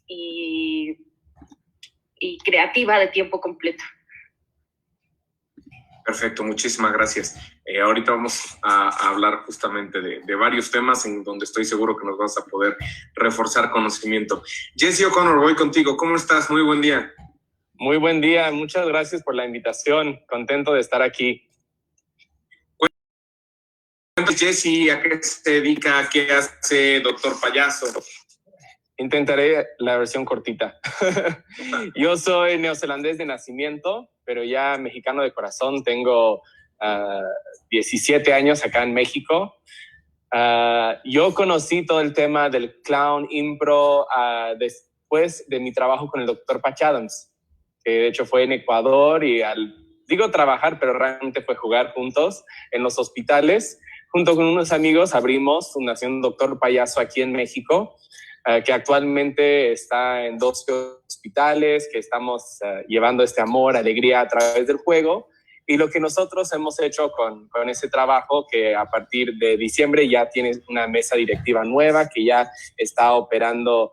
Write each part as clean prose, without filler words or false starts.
y, y creativa de tiempo completo. Perfecto, muchísimas gracias. Ahorita vamos a hablar justamente de varios temas en donde estoy seguro que nos vas a poder reforzar conocimiento. Jesse O'Connor, voy contigo. ¿Cómo estás? Muy buen día. Muy buen día. Muchas gracias por la invitación. Contento de estar aquí. Cuéntanos, Jesse, ¿a qué se dedica? ¿Qué hace Doctor Payaso? Intentaré la versión cortita. Yo soy neozelandés de nacimiento, pero ya mexicano de corazón. Tengo 17 años acá en México. Yo conocí todo el tema del clown impro después de mi trabajo con el Dr. Patch Adams, que de hecho fue en Ecuador y digo trabajar, pero realmente fue jugar juntos en los hospitales. Junto con unos amigos abrimos Fundación Doctor Payaso aquí en México, que actualmente está en 12 hospitales, que estamos llevando este amor, alegría a través del juego. Y lo que nosotros hemos hecho con ese trabajo, que a partir de diciembre ya tiene una mesa directiva nueva, que ya está operando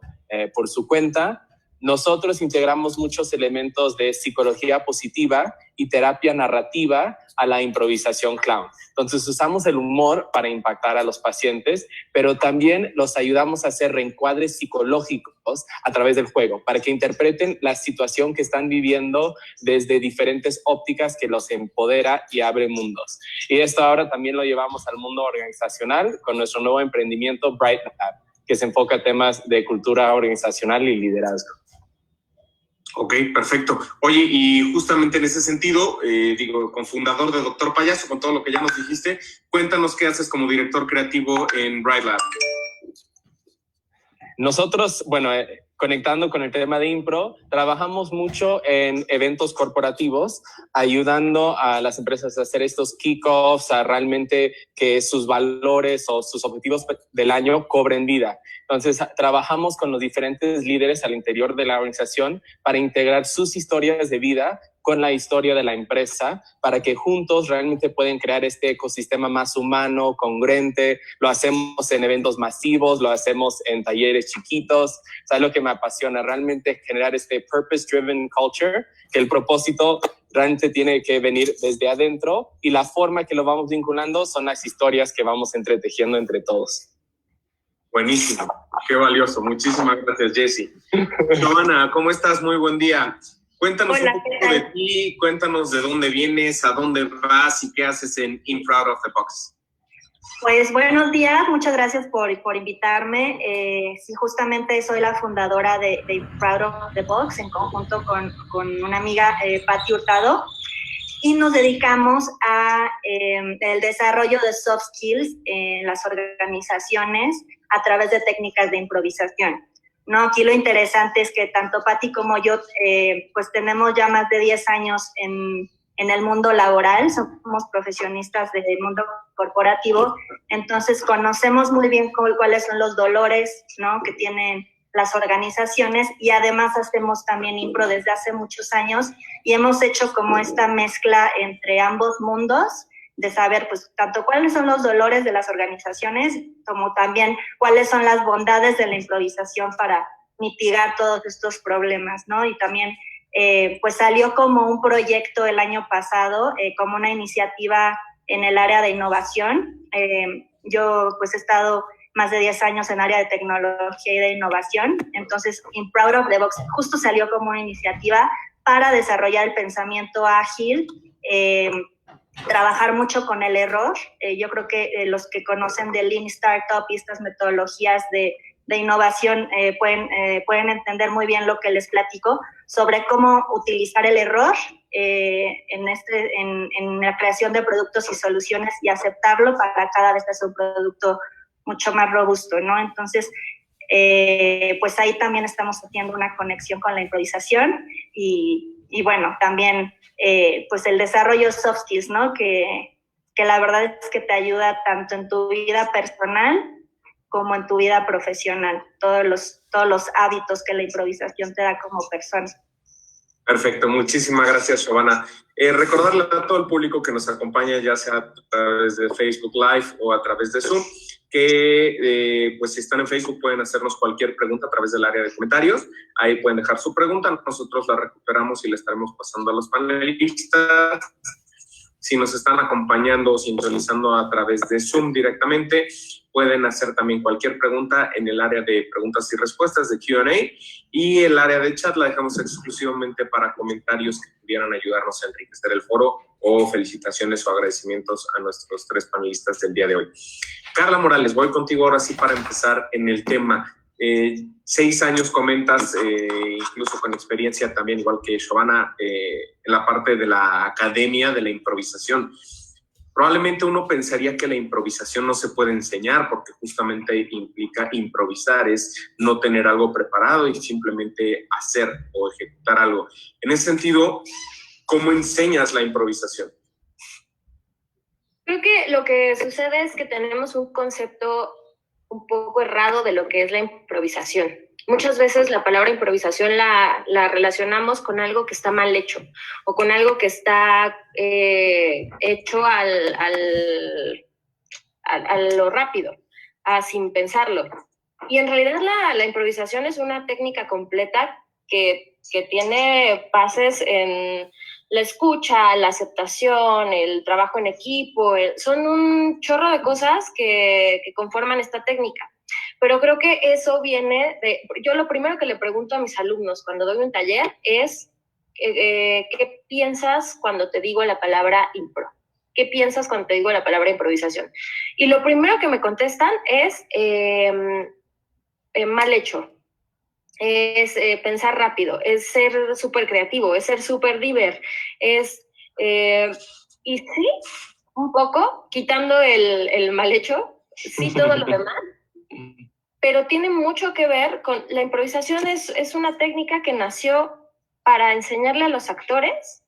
por su cuenta. Nosotros integramos muchos elementos de psicología positiva y terapia narrativa a la improvisación clown. Entonces usamos el humor para impactar a los pacientes, pero también los ayudamos a hacer reencuadres psicológicos a través del juego, para que interpreten la situación que están viviendo desde diferentes ópticas que los empodera y abre mundos. Y esto ahora también lo llevamos al mundo organizacional con nuestro nuevo emprendimiento Bright Lab, que se enfoca a temas de cultura organizacional y liderazgo. Ok, perfecto. Oye, y justamente en ese sentido, cofundador de Doctor Payaso, con todo lo que ya nos dijiste, cuéntanos qué haces como director creativo en Bright Lab. Nosotros, conectando con el tema de impro, trabajamos mucho en eventos corporativos, ayudando a las empresas a hacer estos kickoffs, a realmente que sus valores o sus objetivos del año cobren vida. Entonces, trabajamos con los diferentes líderes al interior de la organización para integrar sus historias de vida con la historia de la empresa, para que juntos realmente pueden crear este ecosistema más humano, congruente. Lo hacemos en eventos masivos, lo hacemos en talleres chiquitos. ¿Sabes lo que me apasiona? Realmente generar este purpose-driven culture, que el propósito realmente tiene que venir desde adentro, y la forma que lo vamos vinculando son las historias que vamos entretejiendo entre todos. Buenísimo, qué valioso. Muchísimas gracias, Jesse. Giovanna, ¿cómo estás? Muy buen día. Cuéntanos un poco de ti, cuéntanos de dónde vienes, a dónde vas y qué haces en Proud of the Box. Pues buenos días, muchas gracias por invitarme. Sí, justamente soy la fundadora de Proud of the Box en conjunto con una amiga, Patti Hurtado, y nos dedicamos a el desarrollo de soft skills en las organizaciones a través de técnicas de improvisación. No, aquí lo interesante es que tanto Patti como yo pues tenemos ya más de 10 años en el mundo laboral, somos profesionistas del mundo corporativo, entonces conocemos muy bien cuáles son los dolores, ¿no?, que tienen las organizaciones, y además hacemos también impro desde hace muchos años y hemos hecho como esta mezcla entre ambos mundos, de saber pues tanto cuáles son los dolores de las organizaciones como también cuáles son las bondades de la improvisación para mitigar todos estos problemas, ¿no? Y también pues salió como un proyecto el año pasado, como una iniciativa en el área de innovación. Yo pues he estado más de 10 años en área de tecnología y de innovación, entonces Proud of the Box justo salió como una iniciativa para desarrollar el pensamiento ágil, trabajar mucho con el error. Yo creo que los que conocen de Lean Startup y estas metodologías de innovación pueden entender muy bien lo que les platico sobre cómo utilizar el error en la creación de productos y soluciones y aceptarlo para cada vez hacer un producto mucho más robusto, ¿no? Entonces, pues ahí también estamos haciendo una conexión con la improvisación y bueno, también pues el desarrollo de soft skills, ¿no? Que la verdad es que te ayuda tanto en tu vida personal como en tu vida profesional, todos los hábitos que la improvisación te da como persona. Perfecto, muchísimas gracias, Giovanna. Recordarle a todo el público que nos acompaña, ya sea a través de Facebook Live o a través de Zoom, que pues si están en Facebook pueden hacernos cualquier pregunta a través del área de comentarios. Ahí pueden dejar su pregunta, nosotros la recuperamos y la estaremos pasando a los panelistas. Si nos están acompañando o sintonizando a través de Zoom directamente, pueden hacer también cualquier pregunta en el área de preguntas y respuestas de Q&A, y el área de chat la dejamos exclusivamente para comentarios que pudieran ayudarnos a enriquecer el foro, o felicitaciones o agradecimientos a nuestros 3 panelistas del día de hoy. Carla Morales, voy contigo ahora sí para empezar en el tema. 6 años comentas, incluso con experiencia también, igual que Shobana, en la parte de la academia de la improvisación. Probablemente uno pensaría que la improvisación no se puede enseñar, porque justamente implica improvisar, es no tener algo preparado y simplemente hacer o ejecutar algo. En ese sentido, ¿cómo enseñas la improvisación? Creo que lo que sucede es que tenemos un concepto un poco errado de lo que es la improvisación. Muchas veces la palabra improvisación la relacionamos con algo que está mal hecho, o con algo que está hecho a lo rápido, sin pensarlo. Y en realidad la improvisación es una técnica completa que tiene bases en la escucha, la aceptación, el trabajo en equipo, son un chorro de cosas que conforman esta técnica. Pero creo que eso viene de... Yo lo primero que le pregunto a mis alumnos cuando doy un taller es ¿qué piensas cuando te digo la palabra impro? ¿Qué piensas cuando te digo la palabra improvisación? Y lo primero que me contestan es mal hecho. Es pensar rápido, es ser súper creativo, es ser súper diver, es... y sí, un poco, quitando el mal hecho, sí todo lo demás, pero tiene mucho que ver con... La improvisación es una técnica que nació para enseñarle a los actores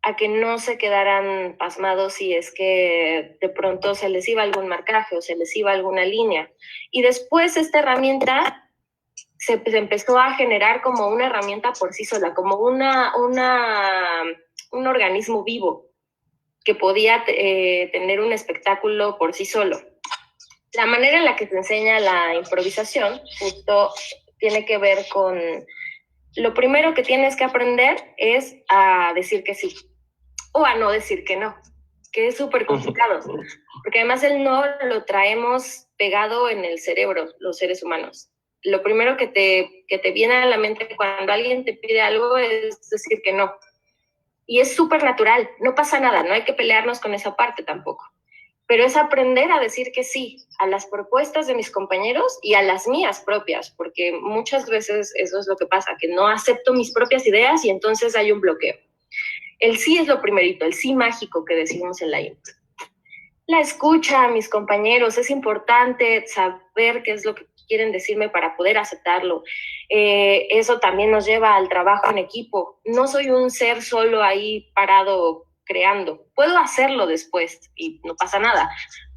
a que no se quedaran pasmados si es que de pronto se les iba algún marcaje o se les iba alguna línea. Y después esta herramienta se empezó a generar como una herramienta por sí sola, como un organismo vivo que podía tener un espectáculo por sí solo. La manera en la que se enseña la improvisación justo tiene que ver con... Lo primero que tienes que aprender es a decir que sí, o a no decir que no, que es súper complicado, porque además el no lo traemos pegado en el cerebro, los seres humanos. Lo primero que te viene a la mente cuando alguien te pide algo es decir que no. Y es súper natural, no pasa nada, no hay que pelearnos con esa parte tampoco. Pero es aprender a decir que sí a las propuestas de mis compañeros y a las mías propias, porque muchas veces eso es lo que pasa, que no acepto mis propias ideas y entonces hay un bloqueo. El sí es lo primerito, el sí mágico que decimos en la impro. La escucha a mis compañeros, es importante saber qué es lo que quieren decirme para poder aceptarlo. Eso también nos lleva al trabajo en equipo. No soy un ser solo ahí parado creando. Puedo hacerlo después y no pasa nada.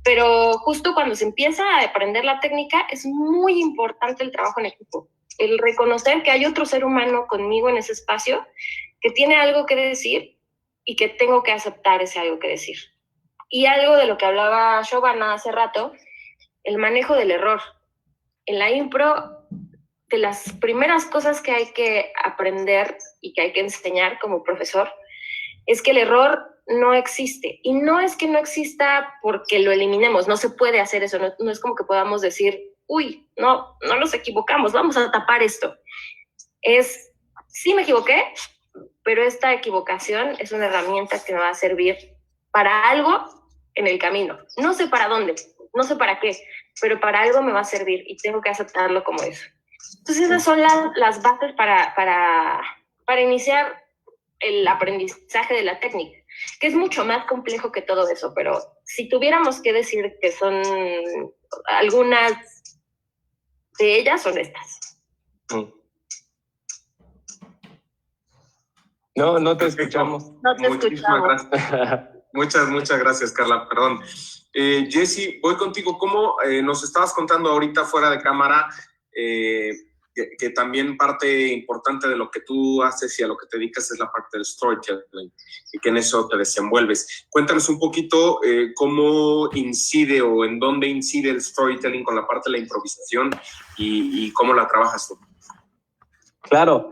Pero justo cuando se empieza a aprender la técnica, es muy importante el trabajo en equipo. El reconocer que hay otro ser humano conmigo en ese espacio que tiene algo que decir y que tengo que aceptar ese algo que decir. Y algo de lo que hablaba Shobana hace rato, el manejo del error. En la impro, de las primeras cosas que hay que aprender y que hay que enseñar como profesor, es que el error no existe. Y no es que no exista porque lo eliminemos, no se puede hacer eso, no es como que podamos decir, uy, no nos equivocamos, vamos a tapar esto. Es, sí me equivoqué, pero esta equivocación es una herramienta que me va a servir para algo en el camino. No sé para dónde, no sé para qué, pero para algo me va a servir y tengo que aceptarlo como eso. Entonces esas son las bases para iniciar el aprendizaje de la técnica, que es mucho más complejo que todo eso, pero si tuviéramos que decir que son algunas de ellas, son estas. No te escuchamos. No te escuchamos. Muchas gracias, Carla. Perdón. Jessy, voy contigo. ¿Cómo nos estabas contando ahorita fuera de cámara que también parte importante de lo que tú haces y a lo que te dedicas es la parte del storytelling y que en eso te desenvuelves. Cuéntanos un poquito cómo incide o en dónde incide el storytelling con la parte de la improvisación y cómo la trabajas tú. Claro,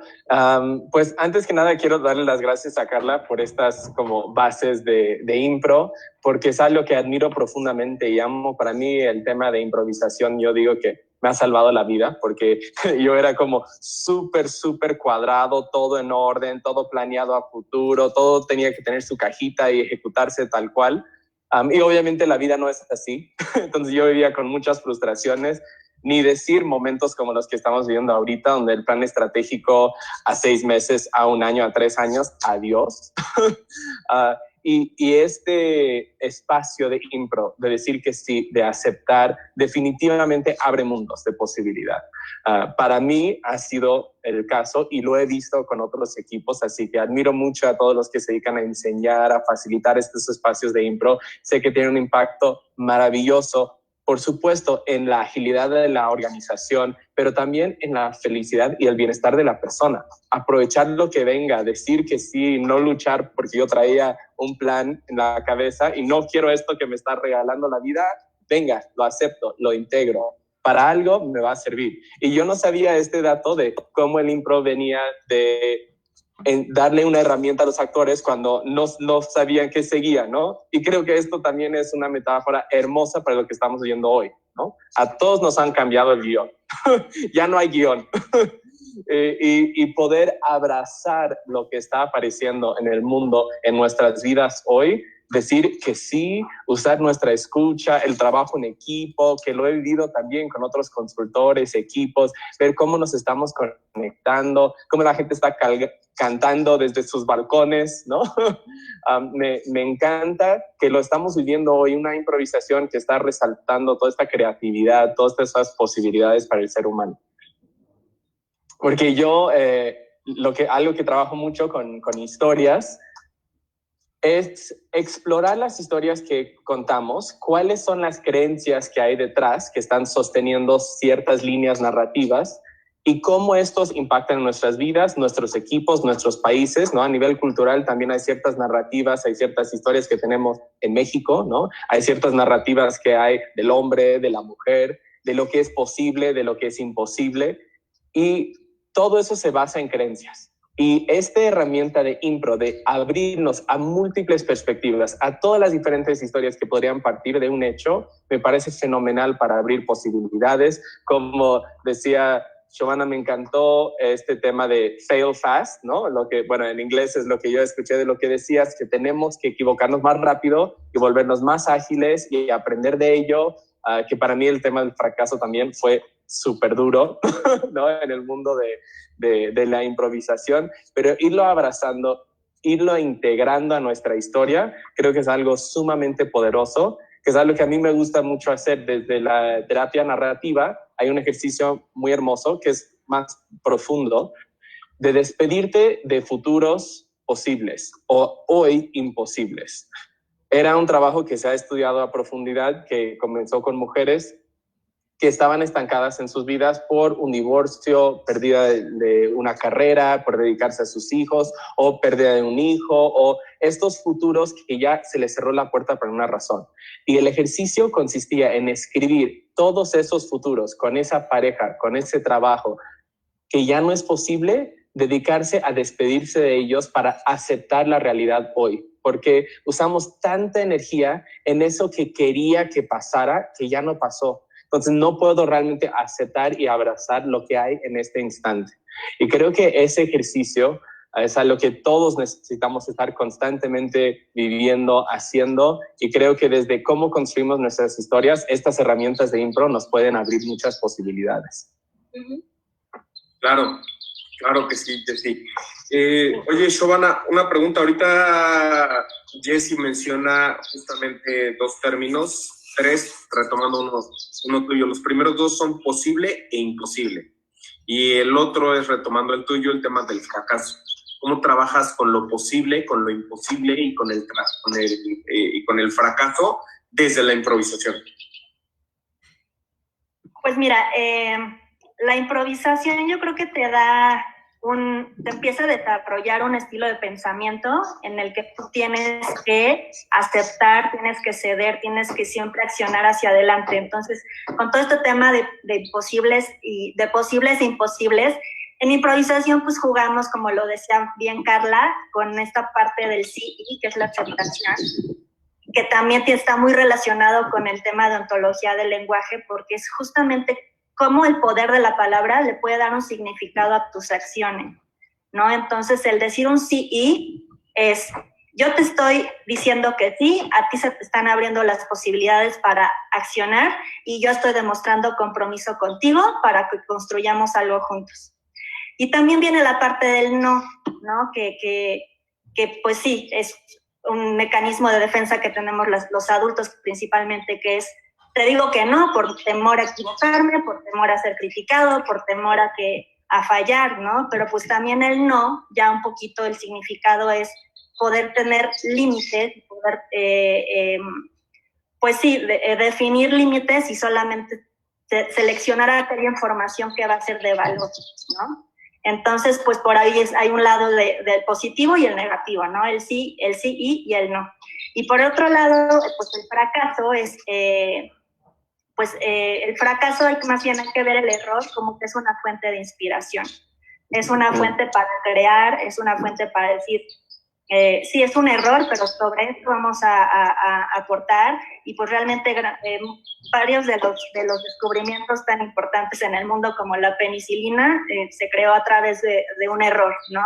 pues antes que nada quiero darle las gracias a Carla por estas como bases de impro, porque es algo que admiro profundamente y amo. Para mí el tema de improvisación, yo digo que me ha salvado la vida, porque yo era como súper cuadrado, todo en orden, todo planeado a futuro, todo tenía que tener su cajita y ejecutarse tal cual. Y obviamente la vida no es así, entonces yo vivía con muchas frustraciones, ni decir momentos como los que estamos viviendo ahorita, donde el plan estratégico a 6 meses, a 1 año, a 3 años, adiós. Y este espacio de impro, de decir que sí, de aceptar, definitivamente abre mundos de posibilidad. Para mí ha sido el caso y lo he visto con otros equipos, así que admiro mucho a todos los que se dedican a enseñar, a facilitar estos espacios de impro. Sé que tiene un impacto maravilloso, por supuesto, en la agilidad de la organización, pero también en la felicidad y el bienestar de la persona. Aprovechar lo que venga, decir que sí, no luchar porque yo traía un plan en la cabeza y no quiero esto que me está regalando la vida. Venga, lo acepto, lo integro. Para algo me va a servir. Y yo no sabía este dato de cómo el impro venía de darle una herramienta a los actores cuando no sabían qué seguía, ¿no? Y creo que esto también es una metáfora hermosa para lo que estamos viendo hoy, ¿no? A todos nos han cambiado el guión. Ya no hay guión. Y poder abrazar lo que está apareciendo en el mundo, en nuestras vidas hoy, decir que sí, usar nuestra escucha, el trabajo en equipo, que lo he vivido también con otros consultores, equipos, ver cómo nos estamos conectando, cómo la gente está cantando desde sus balcones, ¿no? Me encanta que lo estamos viviendo hoy, una improvisación que está resaltando toda esta creatividad, todas estas posibilidades para el ser humano. Porque yo, algo que trabajo mucho con historias, es explorar las historias que contamos, cuáles son las creencias que hay detrás que están sosteniendo ciertas líneas narrativas y cómo estos impactan en nuestras vidas, nuestros equipos, nuestros países, ¿no? A nivel cultural también hay ciertas narrativas, hay ciertas historias que tenemos en México, ¿no? Hay ciertas narrativas que hay del hombre, de la mujer, de lo que es posible, de lo que es imposible, y todo eso se basa en creencias. Y esta herramienta de impro, de abrirnos a múltiples perspectivas, a todas las diferentes historias que podrían partir de un hecho, me parece fenomenal para abrir posibilidades. Como decía Giovanna, me encantó este tema de fail fast, ¿no? Lo que, bueno, en inglés es lo que yo escuché de lo que decías, que tenemos que equivocarnos más rápido y volvernos más ágiles y aprender de ello, que para mí el tema del fracaso también fue súper duro, ¿no? En el mundo de la improvisación, pero irlo abrazando, irlo integrando a nuestra historia, creo que es algo sumamente poderoso, que es algo que a mí me gusta mucho hacer desde la terapia narrativa. Hay un ejercicio muy hermoso que es más profundo, de despedirte de futuros posibles o hoy imposibles. Era un trabajo que se ha estudiado a profundidad, que comenzó con mujeres que estaban estancadas en sus vidas por un divorcio, pérdida de una carrera, por dedicarse a sus hijos, o pérdida de un hijo, o estos futuros que ya se les cerró la puerta por una razón. Y el ejercicio consistía en escribir todos esos futuros con esa pareja, con ese trabajo, que ya no es posible, dedicarse a despedirse de ellos para aceptar la realidad hoy. Porque usamos tanta energía en eso que quería que pasara, que ya no pasó. Entonces no puedo realmente aceptar y abrazar lo que hay en este instante. Y creo que ese ejercicio es algo que todos necesitamos estar constantemente viviendo, haciendo, y creo que desde cómo construimos nuestras historias, estas herramientas de impro nos pueden abrir muchas posibilidades. Claro, claro que sí, que sí. Oye, Giovanna, una pregunta. Ahorita Jessy menciona justamente 2 términos, 3, retomando uno tuyo. Los primeros 2 son posible e imposible. Y el otro es, retomando el tuyo, el tema del fracaso. ¿Cómo trabajas con lo posible, con lo imposible y con el fracaso desde la improvisación? Pues mira, La improvisación yo creo que te empieza a desarrollar un estilo de pensamiento en el que tú tienes que aceptar, tienes que ceder, tienes que siempre accionar hacia adelante. Entonces, con todo este tema de posibles e imposibles, en improvisación pues jugamos, como lo decía bien Carla, con esta parte del sí y, que es la aceptación, que también está muy relacionado con el tema de ontología del lenguaje, porque es justamente cómo el poder de la palabra le puede dar un significado a tus acciones, ¿no? Entonces, el decir un sí y es, yo te estoy diciendo que sí, a ti se te están abriendo las posibilidades para accionar y yo estoy demostrando compromiso contigo para que construyamos algo juntos. Y también viene la parte del no, ¿no? Que pues sí, es un mecanismo de defensa que tenemos los adultos principalmente, que es, te digo que no por temor a equivocarme, por temor a ser criticado, por temor a fallar, ¿no? Pero pues también el no, ya un poquito el significado es poder tener límites, poder, pues sí, definir límites y solamente seleccionar aquella información que va a ser de valor, ¿no? Entonces, pues por ahí hay un lado del positivo y el negativo, ¿no? El sí y el no. Y por otro lado, pues el fracaso es... el fracaso más bien hay que ver el error como que es una fuente de inspiración. Es una fuente para crear, es una fuente para decir, sí, es un error, pero sobre esto vamos a aportar. Y pues realmente varios de los descubrimientos tan importantes en el mundo como la penicilina se creó a través de un error, ¿no?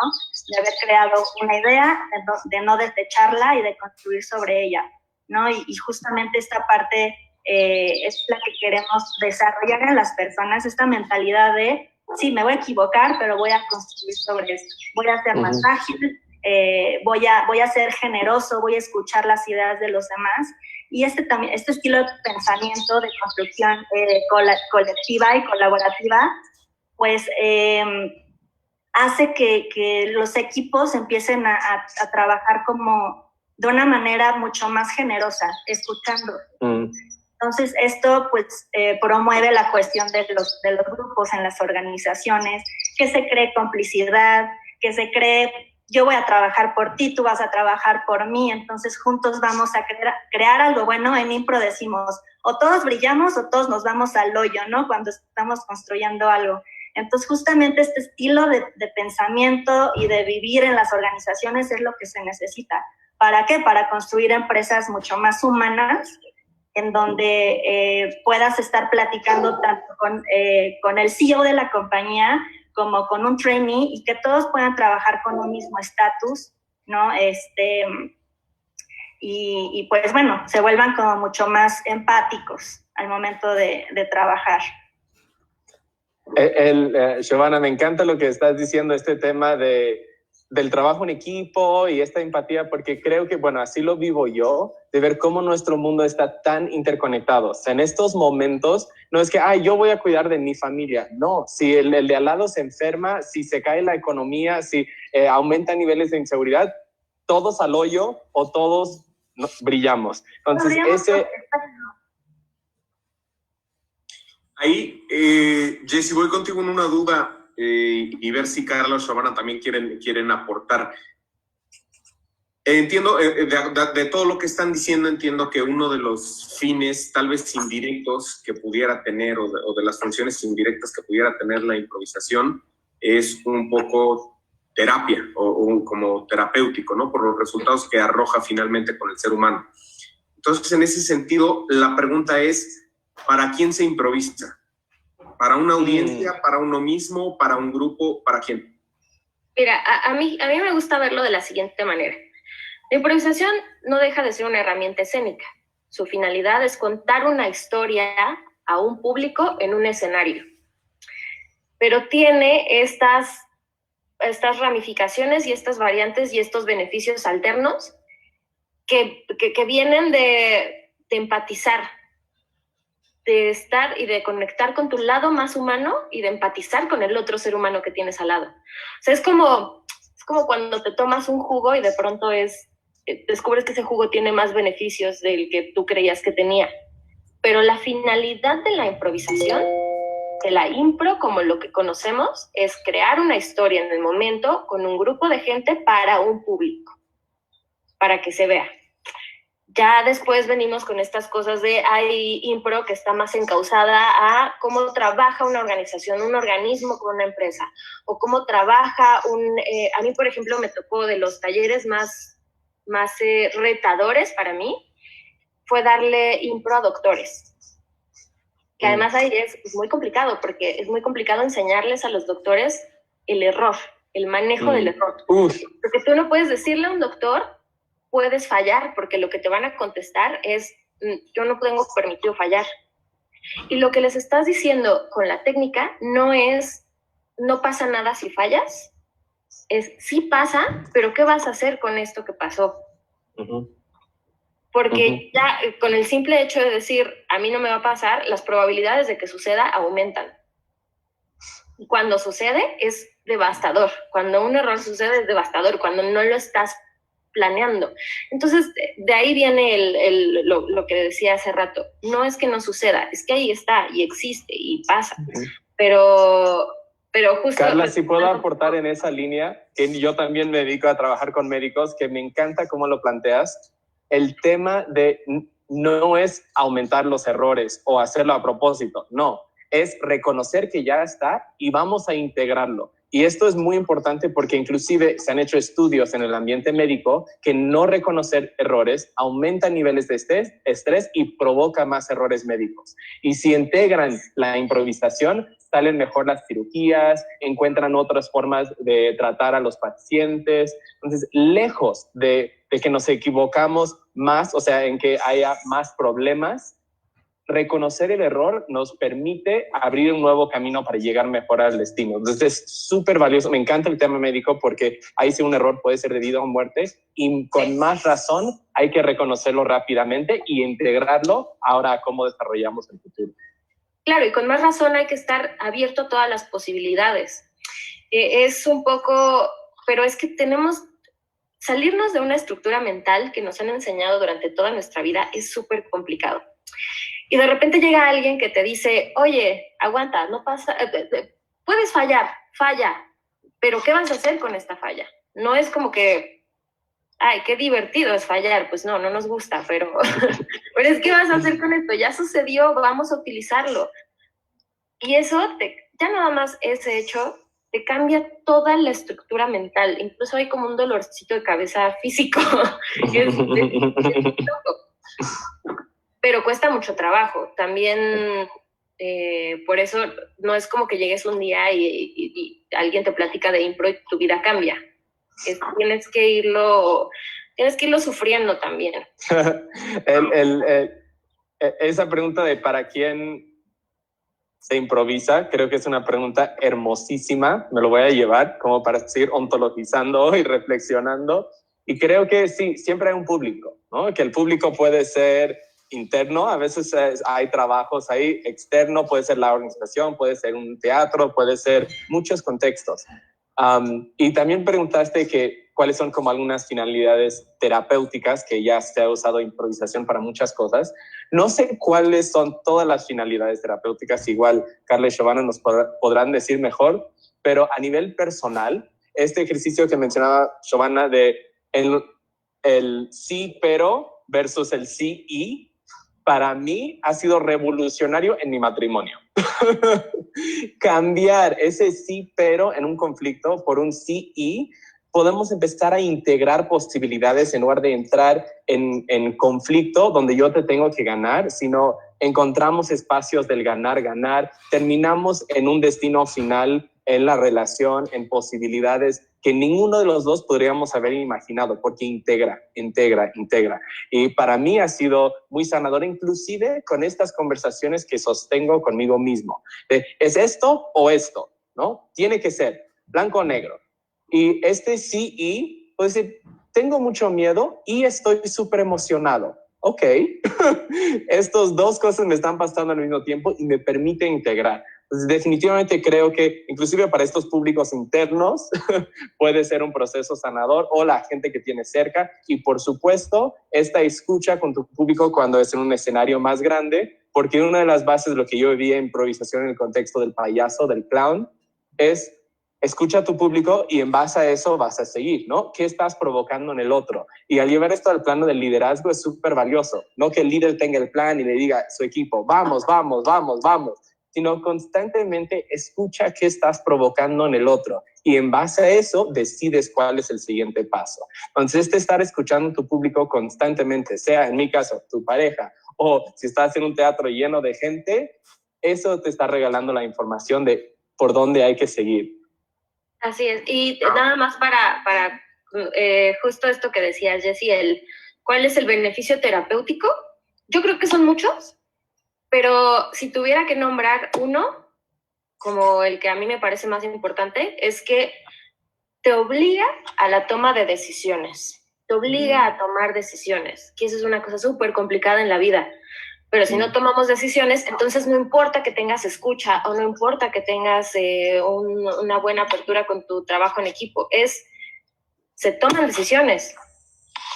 De haber creado una idea, de no desecharla y de construir sobre ella, ¿no? Y justamente esta parte... es la que queremos desarrollar en las personas, esta mentalidad de, sí, me voy a equivocar, pero voy a construir sobre esto, voy a ser más ágil, voy a ser generoso, voy a escuchar las ideas de los demás, y este estilo de pensamiento de construcción colectiva y colaborativa, pues hace que los equipos empiecen a trabajar como de una manera mucho más generosa, escuchando. Entonces, esto pues promueve la cuestión de los grupos en las organizaciones, que se cree complicidad, que se cree yo voy a trabajar por ti, tú vas a trabajar por mí, entonces juntos vamos a crear algo bueno. En Impro decimos, o todos brillamos o todos nos vamos al hoyo, ¿no? Cuando estamos construyendo algo. Entonces, justamente este estilo de pensamiento y de vivir en las organizaciones es lo que se necesita. ¿Para qué? Para construir empresas mucho más humanas, en donde puedas estar platicando tanto con el CEO de la compañía como con un trainee y que todos puedan trabajar con un mismo estatus, ¿no? Y pues bueno, se vuelvan como mucho más empáticos al momento de trabajar. Giovanna, me encanta lo que estás diciendo, este tema del trabajo en equipo y esta empatía, porque creo que, bueno, así lo vivo yo, de ver cómo nuestro mundo está tan interconectado. O sea, en estos momentos, no es que, yo voy a cuidar de mi familia. No, si el de al lado se enferma, si se cae la economía, si aumentan niveles de inseguridad, todos al hoyo o todos brillamos. Entonces, Ahí, Jessy, voy contigo en una duda y ver si Carla o Giovanna también quieren aportar. Entiendo, de todo lo que están diciendo, entiendo que uno de los fines tal vez indirectos que pudiera tener o de las funciones indirectas que pudiera tener la improvisación es un poco terapia o como terapéutico, ¿no? Por los resultados que arroja finalmente con el ser humano. Entonces, en ese sentido, la pregunta es, ¿para quién se improvisa? ¿Para una audiencia, para uno mismo, para un grupo, para quién? Mira, a mí me gusta verlo de la siguiente manera. La improvisación no deja de ser una herramienta escénica. Su finalidad es contar una historia a un público en un escenario. Pero tiene estas ramificaciones y estas variantes y estos beneficios alternos que vienen de empatizar, de estar y de conectar con tu lado más humano y de empatizar con el otro ser humano que tienes al lado. O sea, es como cuando te tomas un jugo y de pronto descubres que ese jugo tiene más beneficios del que tú creías que tenía. Pero la finalidad de la improvisación que la impro, como lo que conocemos, es crear una historia en el momento con un grupo de gente para un público, para que se vea. Ya después venimos con estas cosas de hay impro que está más encauzada a cómo trabaja una organización, un organismo con una empresa, o cómo trabaja a mí, por ejemplo, me tocó de los talleres más retadores para mí, fue darle impro a doctores. Que además ahí es muy complicado, porque es muy complicado enseñarles a los doctores el error, el manejo del error. Porque tú no puedes decirle a un doctor, puedes fallar, porque lo que te van a contestar es, yo no tengo permitido fallar. Y lo que les estás diciendo con la técnica no es, no pasa nada si fallas, es, sí pasa, pero ¿qué vas a hacer con esto que pasó? Porque ya con el simple hecho de decir, a mí no me va a pasar, las probabilidades de que suceda aumentan. Y cuando sucede es devastador. Cuando un error sucede es devastador, cuando no lo estás planeando. Entonces, de ahí viene lo que decía hace rato. No es que no suceda, es que ahí está y existe y pasa. Pero justo... Carla, si puedo aportar en esa línea, que yo también me dedico a trabajar con médicos, que me encanta cómo lo planteas. El tema de no es aumentar los errores o hacerlo a propósito, no, es reconocer que ya está y vamos a integrarlo. Y esto es muy importante porque inclusive se han hecho estudios en el ambiente médico que no reconocer errores aumenta niveles de estrés y provoca más errores médicos. Y si integran la improvisación, salen mejor las cirugías, encuentran otras formas de tratar a los pacientes. Entonces, lejos de que nos equivocamos más, o sea, en que haya más problemas, reconocer el error nos permite abrir un nuevo camino para llegar mejor al destino. Entonces es súper valioso. Me encanta el tema médico porque ahí sí un error puede ser debido a muerte y con más razón hay que reconocerlo rápidamente y integrarlo ahora a cómo desarrollamos el futuro. Claro, y con más razón hay que estar abierto a todas las posibilidades. Es un poco, pero es que tenemos, salirnos de una estructura mental que nos han enseñado durante toda nuestra vida es súper complicado. Y de repente llega alguien que te dice, oye, aguanta, no pasa, puedes fallar, falla, pero ¿qué vas a hacer con esta falla? No es como que, ay, qué divertido es fallar, pues no nos gusta, pero es ¿qué vas a hacer con esto? Ya sucedió, vamos a utilizarlo. Y eso, ya nada más ese hecho, te cambia toda la estructura mental, incluso hay como un dolorcito de cabeza físico, es pero cuesta mucho trabajo. También por eso no es como que llegues un día y alguien te platica de impro y tu vida cambia. Tienes que irlo sufriendo también. Esa pregunta de ¿para quién se improvisa? Creo que es una pregunta hermosísima. Me lo voy a llevar como para seguir ontologizando y reflexionando. Y creo que sí, siempre hay un público, ¿no? Que el público puede ser interno, a veces hay trabajos ahí, externo, puede ser la organización, puede ser un teatro, puede ser muchos contextos. Y también preguntaste que cuáles son como algunas finalidades terapéuticas, que ya se ha usado improvisación para muchas cosas. No sé cuáles son todas las finalidades terapéuticas, igual Carla y Giovanna nos podrán decir mejor, pero a nivel personal, este ejercicio que mencionaba Giovanna de el sí pero versus el sí y, para mí ha sido revolucionario en mi matrimonio. Cambiar ese sí pero en un conflicto por un sí y, podemos empezar a integrar posibilidades en lugar de entrar en conflicto donde yo te tengo que ganar, sino encontramos espacios del ganar, terminamos en un destino final en la relación, en posibilidades que ninguno de los dos podríamos haber imaginado, porque integra. Y para mí ha sido muy sanador, inclusive con estas conversaciones que sostengo conmigo mismo. ¿Es esto o esto? ¿No? Tiene que ser blanco o negro. Y este sí y, puede decir, tengo mucho miedo y estoy súper emocionado. Ok, estas dos cosas me están pasando al mismo tiempo y me permite integrar. Entonces, definitivamente creo que inclusive para estos públicos internos puede ser un proceso sanador, o la gente que tienes cerca, y por supuesto esta escucha con tu público cuando es en un escenario más grande, porque una de las bases de lo que yo viví en improvisación en el contexto del payaso, del clown, es escucha a tu público y en base a eso vas a seguir, ¿no? ¿Qué estás provocando en el otro? Y al llevar esto al plano del liderazgo es súper valioso, no que el líder tenga el plan y le diga a su equipo, vamos, vamos, vamos, vamos, sino constantemente escucha qué estás provocando en el otro y en base a eso decides cuál es el siguiente paso. Entonces, estar escuchando a tu público constantemente, sea en mi caso tu pareja o si estás en un teatro lleno de gente, eso te está regalando la información de por dónde hay que seguir. Así es, y nada más para justo esto que decías, Jessy, ¿cuál es el beneficio terapéutico? Yo creo que son muchos, pero si tuviera que nombrar uno, como el que a mí me parece más importante, es que te obliga a la toma de decisiones, te obliga a tomar decisiones, que eso es una cosa súper complicada en la vida. Pero si no tomamos decisiones, entonces no importa que tengas escucha o no importa que tengas una buena apertura con tu trabajo en equipo, se toman decisiones,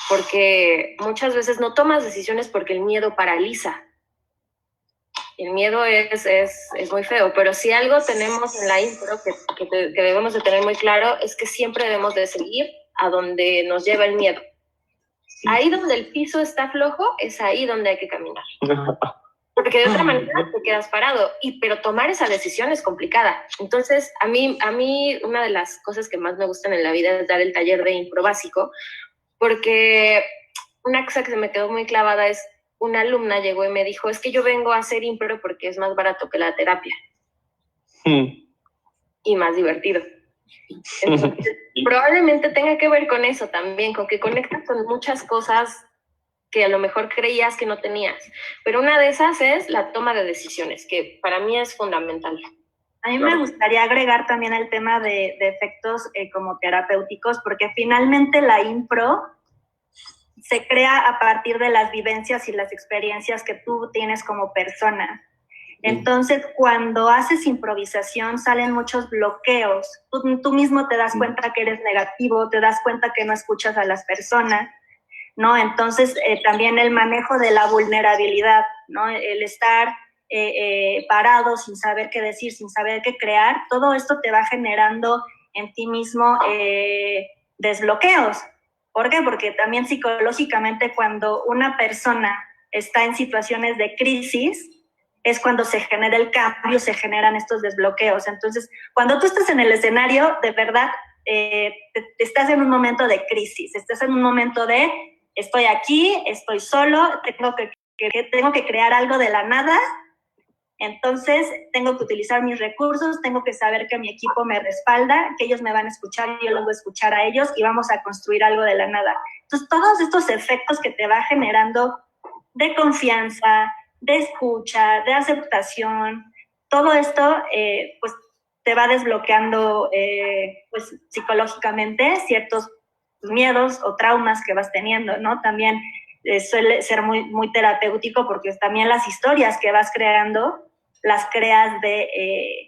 porque muchas veces no tomas decisiones porque el miedo paraliza. El miedo es muy feo, pero si algo tenemos en la impro que debemos de tener muy claro es que siempre debemos de seguir a donde nos lleva el miedo. Ahí donde el piso está flojo, es ahí donde hay que caminar. Porque de otra manera te quedas parado. Pero tomar esa decisión es complicada. Entonces, a mí una de las cosas que más me gustan en la vida es dar el taller de impro básico, porque una cosa que se me quedó muy clavada es, una alumna llegó y me dijo, es que yo vengo a hacer impro porque es más barato que la terapia. Y más divertido. Entonces, probablemente tenga que ver con eso también, con que conectas con muchas cosas que a lo mejor creías que no tenías. Pero una de esas es la toma de decisiones, que para mí es fundamental. A mí me gustaría agregar también el tema de efectos como terapéuticos, porque finalmente la impro se crea a partir de las vivencias y las experiencias que tú tienes como persona. Entonces, cuando haces improvisación, salen muchos bloqueos. Tú mismo te das cuenta que eres negativo, te das cuenta que no escuchas a las personas, ¿no? Entonces, también el manejo de la vulnerabilidad, ¿no? El estar parado sin saber qué decir, sin saber qué crear, todo esto te va generando en ti mismo desbloqueos. ¿Por qué? Porque también psicológicamente cuando una persona está en situaciones de crisis, es cuando se genera el cambio, se generan estos desbloqueos. Entonces, cuando tú estás en el escenario, de verdad, estás en un momento de crisis, estás en un momento de estoy aquí, estoy solo, tengo que crear algo de la nada, entonces tengo que utilizar mis recursos, tengo que saber que mi equipo me respalda, que ellos me van a escuchar, yo los voy a escuchar a ellos y vamos a construir algo de la nada. Entonces, todos estos efectos que te va generando de confianza, de escucha, de aceptación, todo esto pues te va desbloqueando pues psicológicamente ciertos miedos o traumas que vas teniendo, ¿no? También suele ser muy, muy terapéutico porque también las historias que vas creando las creas de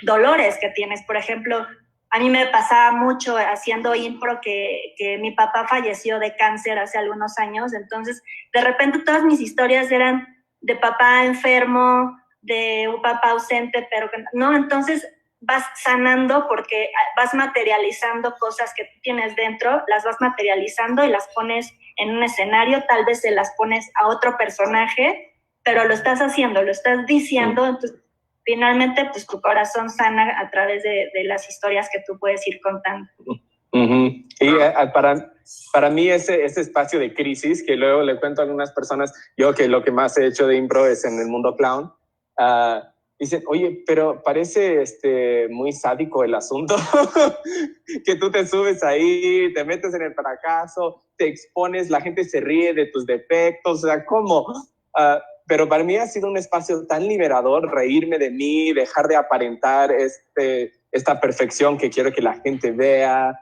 dolores que tienes. Por ejemplo, a mí me pasaba mucho haciendo impro que mi papá falleció de cáncer hace algunos años, entonces de repente todas mis historias eran de papá enfermo, de un papá ausente, pero no, entonces vas sanando porque vas materializando cosas que tú tienes dentro, las vas materializando y las pones en un escenario, tal vez se las pones a otro personaje, pero lo estás haciendo, lo estás diciendo, entonces finalmente pues tu corazón sana a través de las historias que tú puedes ir contando. Y para mí ese espacio de crisis, que luego le cuento a algunas personas, yo que lo que más he hecho de impro es en el mundo clown, dicen, oye, pero parece muy sádico el asunto, que tú te subes ahí, te metes en el fracaso, te expones, la gente se ríe de tus defectos, o sea, ¿cómo? Pero para mí ha sido un espacio tan liberador, reírme de mí, dejar de aparentar esta perfección que quiero que la gente vea.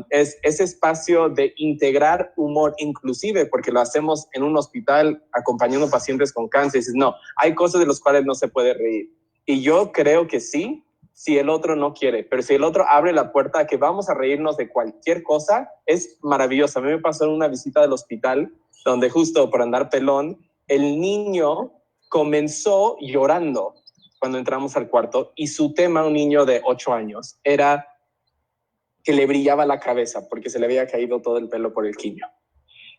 Es ese espacio de integrar humor inclusive, porque lo hacemos en un hospital acompañando pacientes con cáncer. Y dices, no, hay cosas de las cuales no se puede reír. Y yo creo que sí, si el otro no quiere. Pero si el otro abre la puerta a que vamos a reírnos de cualquier cosa, es maravilloso. A mí me pasó en una visita del hospital, donde justo por andar pelón, el niño comenzó llorando cuando entramos al cuarto, y su tema, un niño de 8 años, era que le brillaba la cabeza porque se le había caído todo el pelo por el quiño.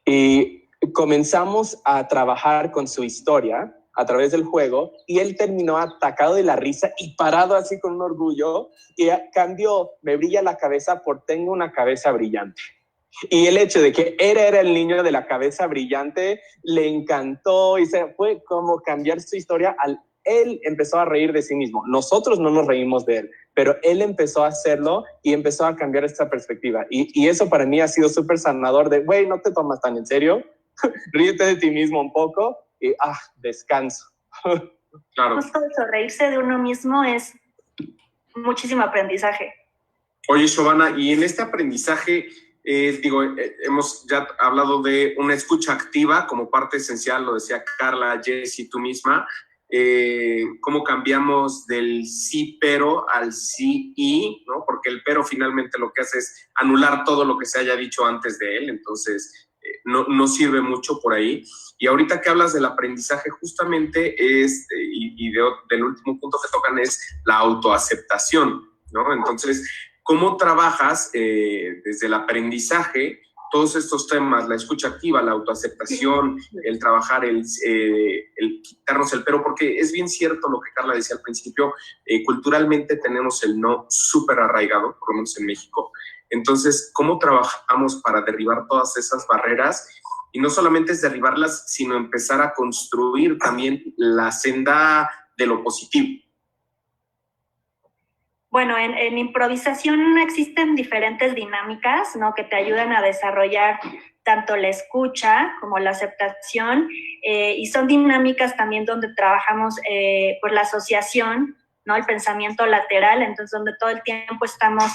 Y comenzamos a trabajar con su historia a través del juego, y él terminó atacado de la risa y parado así con un orgullo, y cambió "me brilla la cabeza" por "tengo una cabeza brillante". Y el hecho de que era el niño de la cabeza brillante le encantó, y fue como cambiar su historia. Él empezó a reír de sí mismo. Nosotros no nos reímos de él, pero él empezó a hacerlo y empezó a cambiar esta perspectiva. Y eso para mí ha sido súper sanador de, güey, no te tomas tan en serio, ríete de ti mismo un poco y descanso. Claro. Justo eso, reírse de uno mismo es muchísimo aprendizaje. Oye, Shobana, y en este aprendizaje, hemos ya hablado de una escucha activa como parte esencial, lo decía Carla, Jessy, tú misma, cómo cambiamos del sí pero al sí y, ¿no? Porque el pero finalmente lo que hace es anular todo lo que se haya dicho antes de él, entonces no sirve mucho por ahí. Y ahorita que hablas del aprendizaje, justamente del último punto que tocan es la autoaceptación, ¿no? Entonces, ¿cómo trabajas desde el aprendizaje todos estos temas, la escucha activa, la autoaceptación, el trabajar, el quitarnos el pero? Porque es bien cierto lo que Carla decía al principio, culturalmente tenemos el no súper arraigado, por lo menos en México. Entonces, ¿cómo trabajamos para derribar todas esas barreras? Y no solamente es derribarlas, sino empezar a construir también la senda de lo positivo. Bueno, en improvisación existen diferentes dinámicas, ¿no?, que te ayudan a desarrollar tanto la escucha como la aceptación, y son dinámicas también donde trabajamos por la asociación, ¿no?, el pensamiento lateral, entonces donde todo el tiempo estamos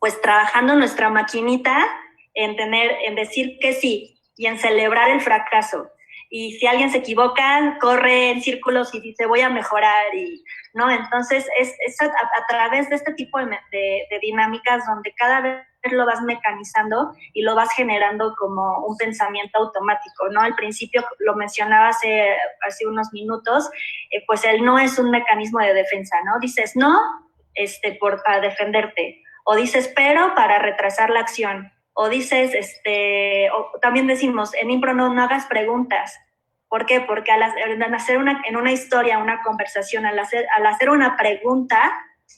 pues trabajando nuestra maquinita en decir que sí y en celebrar el fracaso. Y si alguien se equivoca, corre en círculos y dice voy a mejorar, y ¿no? Entonces es a través de este tipo de dinámicas donde cada vez lo vas mecanizando y lo vas generando como un pensamiento automático, ¿no? Al principio lo mencionaba hace unos minutos, pues el no es un mecanismo de defensa, ¿no? Dices no para defenderte, o dices pero para retrasar la acción, o dices, o también decimos, en impro no hagas preguntas. ¿Por qué? Porque al hacer en una historia, una conversación, al hacer una pregunta,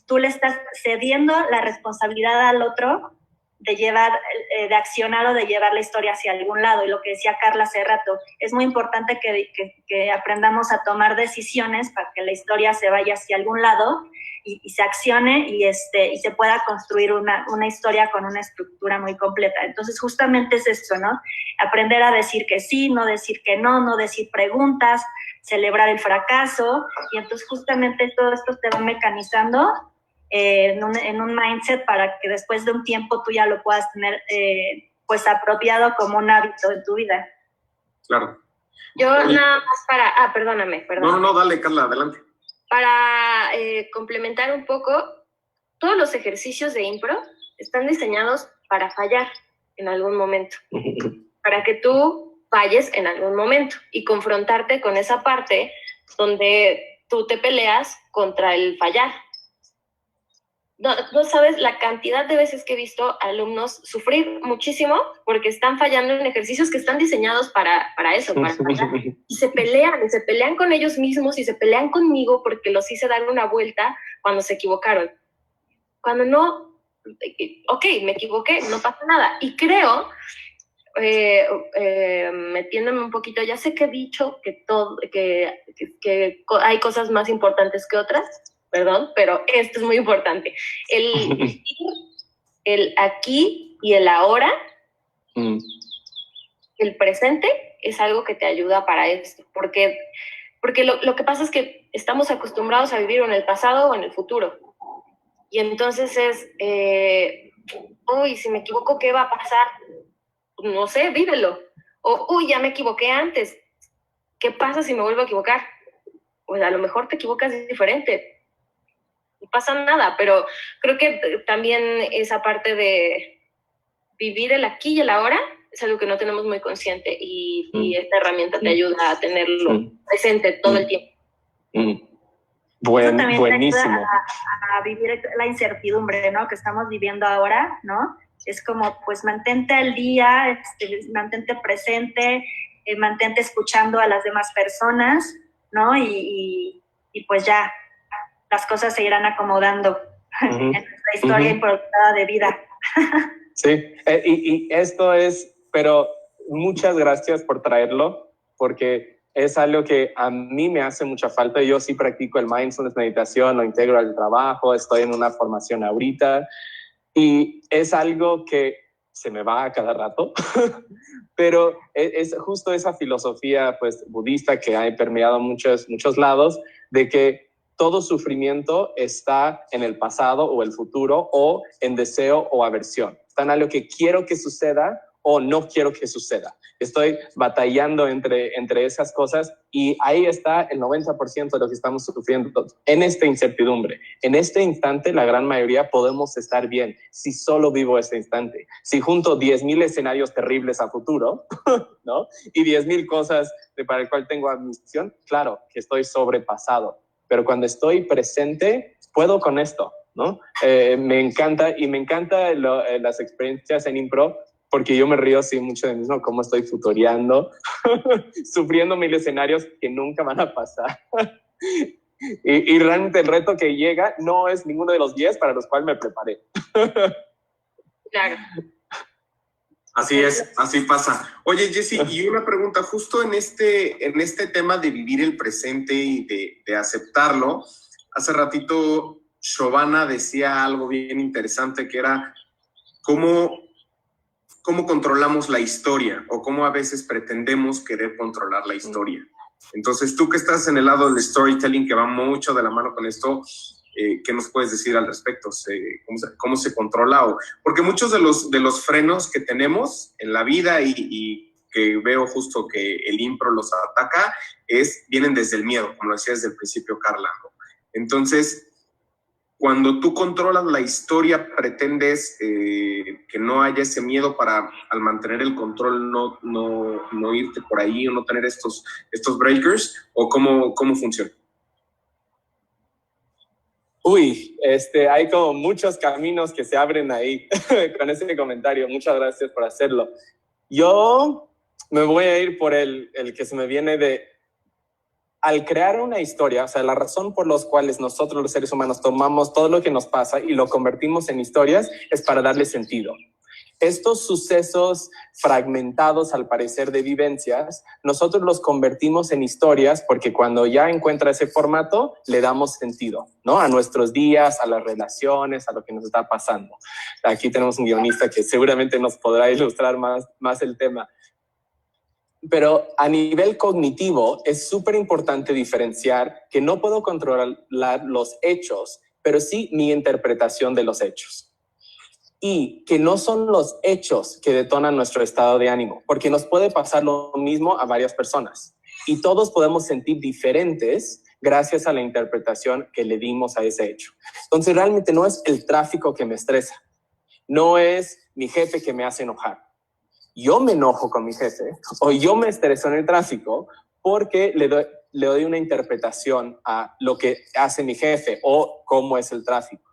tú le estás cediendo la responsabilidad al otro de accionar o de llevar la historia hacia algún lado. Y lo que decía Carla hace rato, es muy importante que aprendamos a tomar decisiones para que la historia se vaya hacia algún lado y se accione y se pueda construir una historia con una estructura muy completa. Entonces justamente es esto, ¿no? Aprender a decir que sí, no decir que no decir preguntas, celebrar el fracaso, y entonces justamente todo esto te va mecanizando en un mindset para que después de un tiempo tú ya lo puedas tener pues apropiado como un hábito en tu vida. Claro. Yo nada más perdóname. No, dale, Carla, adelante. Para complementar un poco, todos los ejercicios de impro están diseñados para fallar en algún momento, para que tú falles en algún momento y confrontarte con esa parte donde tú te peleas contra el fallar. No sabes la cantidad de veces que he visto alumnos sufrir muchísimo porque están fallando en ejercicios que están diseñados para eso, para fallar. Y se pelean con ellos mismos y se pelean conmigo porque los hice dar una vuelta cuando se equivocaron. Cuando no, ok, me equivoqué, no pasa nada. Y creo, metiéndome un poquito, ya sé que he dicho que hay cosas más importantes que otras, perdón, pero esto es muy importante. El aquí y el ahora, el presente, es algo que te ayuda para esto. Porque lo que pasa es que estamos acostumbrados a vivir en el pasado o en el futuro. Y entonces es, si me equivoco, ¿qué va a pasar? No sé, vívelo. O, ya me equivoqué antes. ¿Qué pasa si me vuelvo a equivocar? pues a lo mejor te equivocas diferente, no pasa nada, pero creo que también esa parte de vivir el aquí y el ahora es algo que no tenemos muy consciente y esta herramienta te ayuda a tenerlo presente todo el tiempo. Buenísimo. A vivir la incertidumbre, ¿no? Que estamos viviendo ahora, ¿no? Es como, pues, mantente al día, mantente presente, mantente escuchando a las demás personas, ¿no? Y pues ya, las cosas se irán acomodando en nuestra historia improvisada de vida. Sí, y esto es, pero muchas gracias por traerlo, porque es algo que a mí me hace mucha falta. Yo sí practico el mindfulness, meditación, lo integro al trabajo, estoy en una formación ahorita y es algo que se me va a cada rato, pero es justo esa filosofía pues budista que ha permeado muchos lados, de que todo sufrimiento está en el pasado o el futuro o en deseo o aversión. Está en algo que quiero que suceda o no quiero que suceda. Estoy batallando entre esas cosas y ahí está el 90% de lo que estamos sufriendo en esta incertidumbre. En este instante, la gran mayoría podemos estar bien si solo vivo este instante. Si junto 10,000 escenarios terribles a futuro, ¿no? Y 10,000 cosas para el cual tengo ambición, claro que estoy sobrepasado. Pero cuando estoy presente, puedo con esto, ¿no? Me encanta las experiencias en impro, porque yo me río así mucho de mí mismo, cómo estoy futureando, sufriendo 1000 escenarios que nunca van a pasar. y realmente el reto que llega no es ninguno de los 10 para los cuales me preparé. Claro. Así es, así pasa. Oye, Jessy, y una pregunta, justo en este tema de vivir el presente y de aceptarlo, hace ratito Shobana decía algo bien interesante, que era cómo controlamos la historia o cómo a veces pretendemos querer controlar la historia. Entonces, tú que estás en el lado del storytelling, que va mucho de la mano con esto, ¿qué nos puedes decir al respecto? ¿Cómo se controla? Porque muchos de los frenos que tenemos en la vida y que veo justo que el impro los ataca, vienen desde el miedo, como lo decía desde el principio Carla, ¿no? Entonces, cuando tú controlas la historia, pretendes que no haya ese miedo para, al mantener el control, no irte por ahí o no tener estos breakers, o cómo funciona. Uy, hay como muchos caminos que se abren ahí con ese comentario. Muchas gracias por hacerlo. Yo me voy a ir por el que se me viene de... Al crear una historia, o sea, la razón por las cuales nosotros los seres humanos tomamos todo lo que nos pasa y lo convertimos en historias es para darle sentido. Estos sucesos fragmentados, al parecer, de vivencias, nosotros los convertimos en historias porque cuando ya encuentra ese formato, le damos sentido, ¿no? A nuestros días, a las relaciones, a lo que nos está pasando. Aquí tenemos un guionista que seguramente nos podrá ilustrar más el tema. Pero a nivel cognitivo es súper importante diferenciar que no puedo controlar los hechos, pero sí mi interpretación de los hechos. Y que no son los hechos que detonan nuestro estado de ánimo, porque nos puede pasar lo mismo a varias personas. Y todos podemos sentir diferentes gracias a la interpretación que le dimos a ese hecho. Entonces realmente no es el tráfico que me estresa, no es mi jefe que me hace enojar. Yo me enojo con mi jefe o yo me estreso en el tráfico porque le doy una interpretación a lo que hace mi jefe o cómo es el tráfico.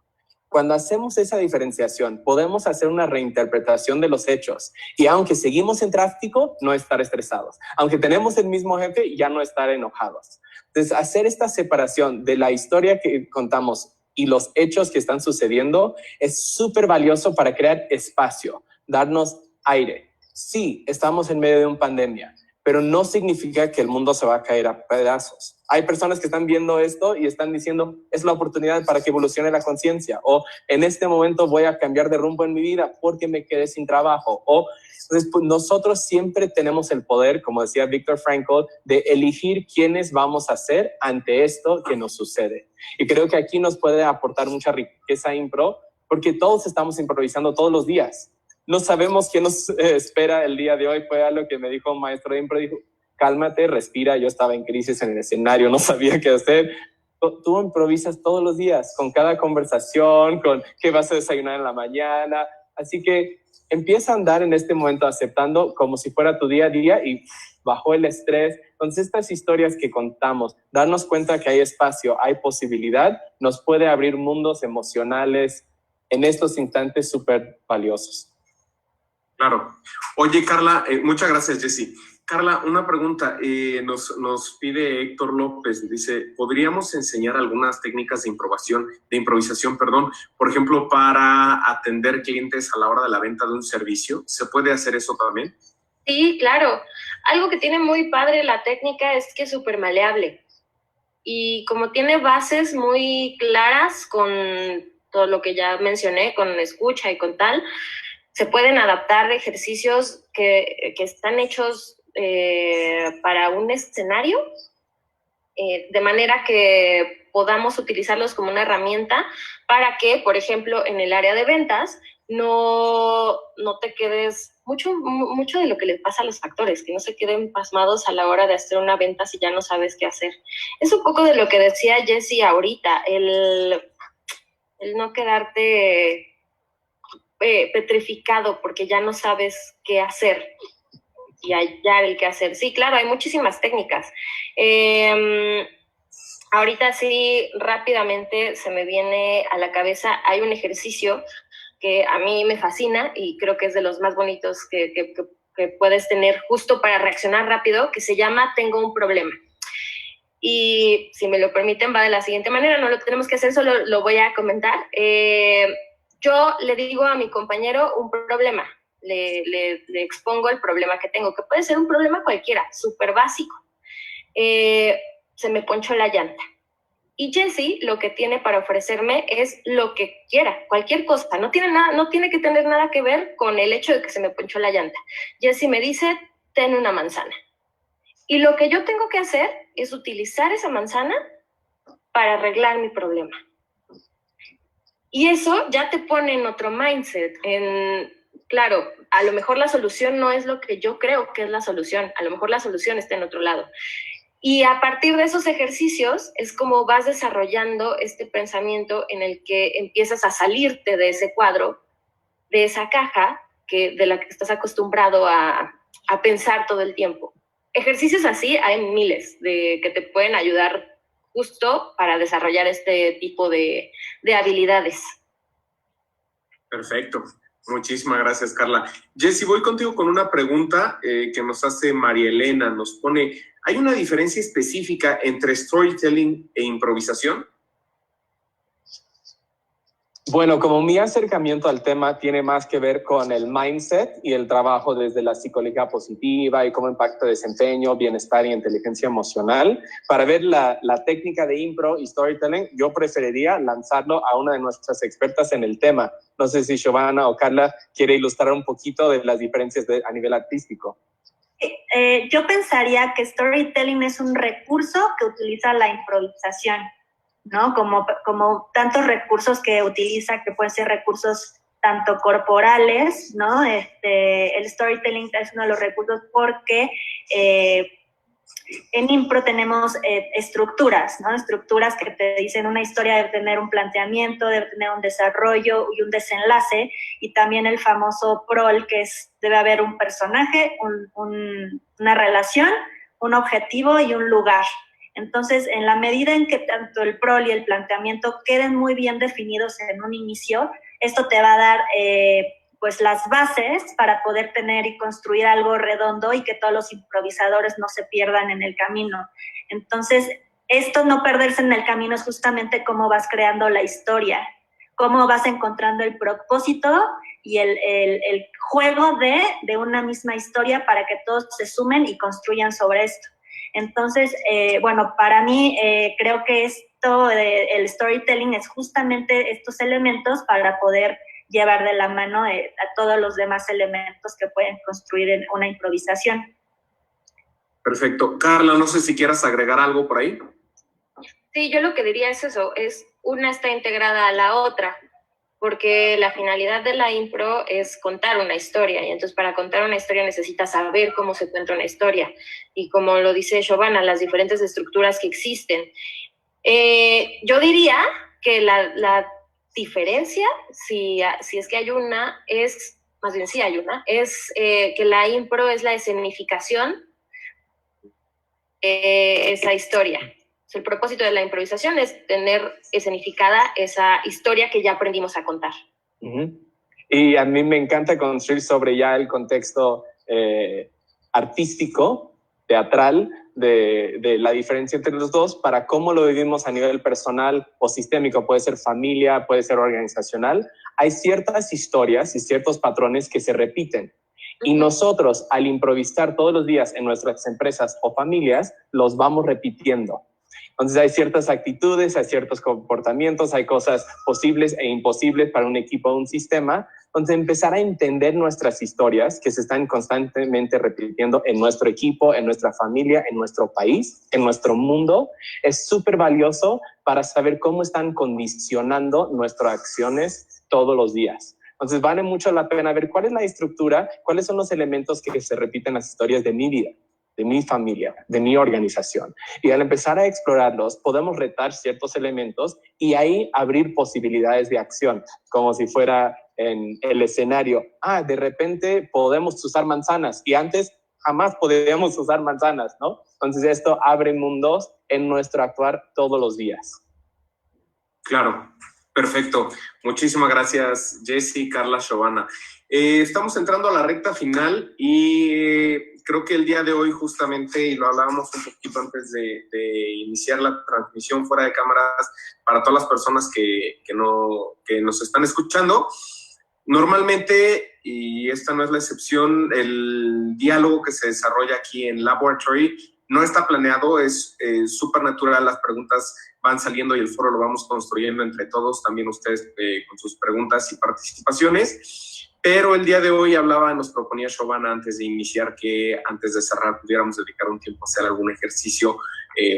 Cuando hacemos esa diferenciación, podemos hacer una reinterpretación de los hechos y aunque seguimos en tráfico, no estar estresados. Aunque tenemos el mismo jefe, ya no estar enojados. Entonces, hacer esta separación de la historia que contamos y los hechos que están sucediendo es súper valioso para crear espacio, darnos aire. Sí, estamos en medio de una pandemia, pero no significa que el mundo se va a caer a pedazos. Hay personas que están viendo esto y están diciendo, es la oportunidad para que evolucione la conciencia, o en este momento voy a cambiar de rumbo en mi vida porque me quedé sin trabajo. Entonces, pues, nosotros siempre tenemos el poder, como decía Viktor Frankl, de elegir quiénes vamos a ser ante esto que nos sucede. Y creo que aquí nos puede aportar mucha riqueza impro, porque todos estamos improvisando todos los días. No sabemos qué nos espera el día de hoy. Fue algo que me dijo un maestro de impro. Dijo, cálmate, respira. Yo estaba en crisis en el escenario, no sabía qué hacer. Tú improvisas todos los días, con cada conversación, con qué vas a desayunar en la mañana. Así que empieza a andar en este momento aceptando como si fuera tu día a día y bajó el estrés. Entonces, estas historias que contamos, darnos cuenta que hay espacio, hay posibilidad, nos puede abrir mundos emocionales en estos instantes súper valiosos. Claro. Oye, Carla, muchas gracias, Jessy. Carla, una pregunta. Nos pide Héctor López, dice, ¿podríamos enseñar algunas técnicas de improvisación, por ejemplo, para atender clientes a la hora de la venta de un servicio? ¿Se puede hacer eso también? Sí, claro. Algo que tiene muy padre la técnica es que es súper maleable. Y como tiene bases muy claras con todo lo que ya mencioné, con escucha y con tal, se pueden adaptar ejercicios que están hechos para un escenario, de manera que podamos utilizarlos como una herramienta para que, por ejemplo, en el área de ventas, no te quedes mucho de lo que le pasa a los actores, que no se queden pasmados a la hora de hacer una venta si ya no sabes qué hacer. Es un poco de lo que decía Jessy ahorita, el no quedarte petrificado porque ya no sabes qué hacer y hallar el qué hacer. Sí, claro, hay muchísimas técnicas. Ahorita sí, rápidamente se me viene a la cabeza, hay un ejercicio que a mí me fascina y creo que es de los más bonitos que puedes tener justo para reaccionar rápido, que se llama Tengo un problema. Y si me lo permiten, va de la siguiente manera, no lo tenemos que hacer, solo lo voy a comentar. Yo le digo a mi compañero un problema, le expongo el problema que tengo, que puede ser un problema cualquiera, súper básico. Se me ponchó la llanta. Y Jessy lo que tiene para ofrecerme es lo que quiera, cualquier cosa. No tiene que tener nada que ver con el hecho de que se me ponchó la llanta. Jessy me dice, ten una manzana. Y lo que yo tengo que hacer es utilizar esa manzana para arreglar mi problema. Y eso ya te pone en otro mindset. Claro, a lo mejor la solución no es lo que yo creo que es la solución. A lo mejor la solución está en otro lado. Y a partir de esos ejercicios es como vas desarrollando este pensamiento en el que empiezas a salirte de ese cuadro, de esa caja de la que estás acostumbrado a pensar todo el tiempo. Ejercicios así hay miles que te pueden ayudar justo para desarrollar este tipo de habilidades. Perfecto. Muchísimas gracias, Carla. Jessy, voy contigo con una pregunta que nos hace María Elena. Nos pone, ¿hay una diferencia específica entre storytelling e improvisación? Bueno, como mi acercamiento al tema tiene más que ver con el mindset y el trabajo desde la psicología positiva y cómo impacta desempeño, bienestar y inteligencia emocional, para ver la técnica de impro y storytelling, yo preferiría lanzarlo a una de nuestras expertas en el tema. No sé si Giovanna o Carla quiere ilustrar un poquito de las diferencias a nivel artístico. Yo pensaría que storytelling es un recurso que utiliza la improvisación, ¿no? Como tantos recursos que utiliza, que pueden ser recursos tanto corporales, ¿no? El storytelling es uno de los recursos porque en impro tenemos estructuras, ¿no? Estructuras que te dicen una historia debe tener un planteamiento, debe tener un desarrollo y un desenlace, y también el famoso prol, que debe haber un personaje, una relación, un objetivo y un lugar. Entonces, en la medida en que tanto el prol y el planteamiento queden muy bien definidos en un inicio, esto te va a dar pues las bases para poder tener y construir algo redondo y que todos los improvisadores no se pierdan en el camino. Entonces, esto no perderse en el camino es justamente cómo vas creando la historia, cómo vas encontrando el propósito y el juego de una misma historia para que todos se sumen y construyan sobre esto. Entonces, bueno, para mí creo que el storytelling es justamente estos elementos para poder llevar de la mano a todos los demás elementos que pueden construir en una improvisación. Perfecto. Carla, no sé si quieras agregar algo por ahí. Sí, yo lo que diría es eso, una está integrada a la otra. porque la finalidad de la impro es contar una historia, y entonces para contar una historia necesitas saber cómo se cuenta una historia, y como lo dice Giovanna, las diferentes estructuras que existen. Yo diría que la diferencia, si es que hay una, es, más bien sí hay una, es que la impro es la escenificación esa historia. El propósito de la improvisación es tener escenificada esa historia que ya aprendimos a contar. Y a mí me encanta construir sobre ya el contexto artístico, teatral, de la diferencia entre los dos, para cómo lo vivimos a nivel personal o sistémico. Puede ser familia, puede ser organizacional. Hay ciertas historias y ciertos patrones que se repiten. Y nosotros, al improvisar todos los días en nuestras empresas o familias, los vamos repitiendo. Entonces hay ciertas actitudes, hay ciertos comportamientos, hay cosas posibles e imposibles para un equipo o un sistema. Entonces empezar a entender nuestras historias que se están constantemente repitiendo en nuestro equipo, en nuestra familia, en nuestro país, en nuestro mundo, es súper valioso para saber cómo están condicionando nuestras acciones todos los días. Entonces vale mucho la pena ver cuál es la estructura, cuáles son los elementos que se repiten en las historias de mi vida, de mi familia, de mi organización. Y al empezar a explorarlos, podemos retar ciertos elementos y ahí abrir posibilidades de acción, como si fuera en el escenario. De repente podemos usar manzanas y antes jamás podíamos usar manzanas, ¿no? Entonces esto abre mundos en nuestro actuar todos los días. Claro, perfecto. Muchísimas gracias, Jessy, Carla, Giovanna. Estamos entrando a la recta final y creo que el día de hoy justamente, y lo hablábamos un poquito antes de iniciar la transmisión fuera de cámaras, para todas las personas que nos están escuchando, normalmente, y esta no es la excepción, el diálogo que se desarrolla aquí en Laboratory no está planeado, es súper natural, las preguntas van saliendo y el foro lo vamos construyendo entre todos, también ustedes con sus preguntas y participaciones. Pero el día de hoy nos proponía Giovanna antes de iniciar que antes de cerrar pudiéramos dedicar un tiempo a hacer algún ejercicio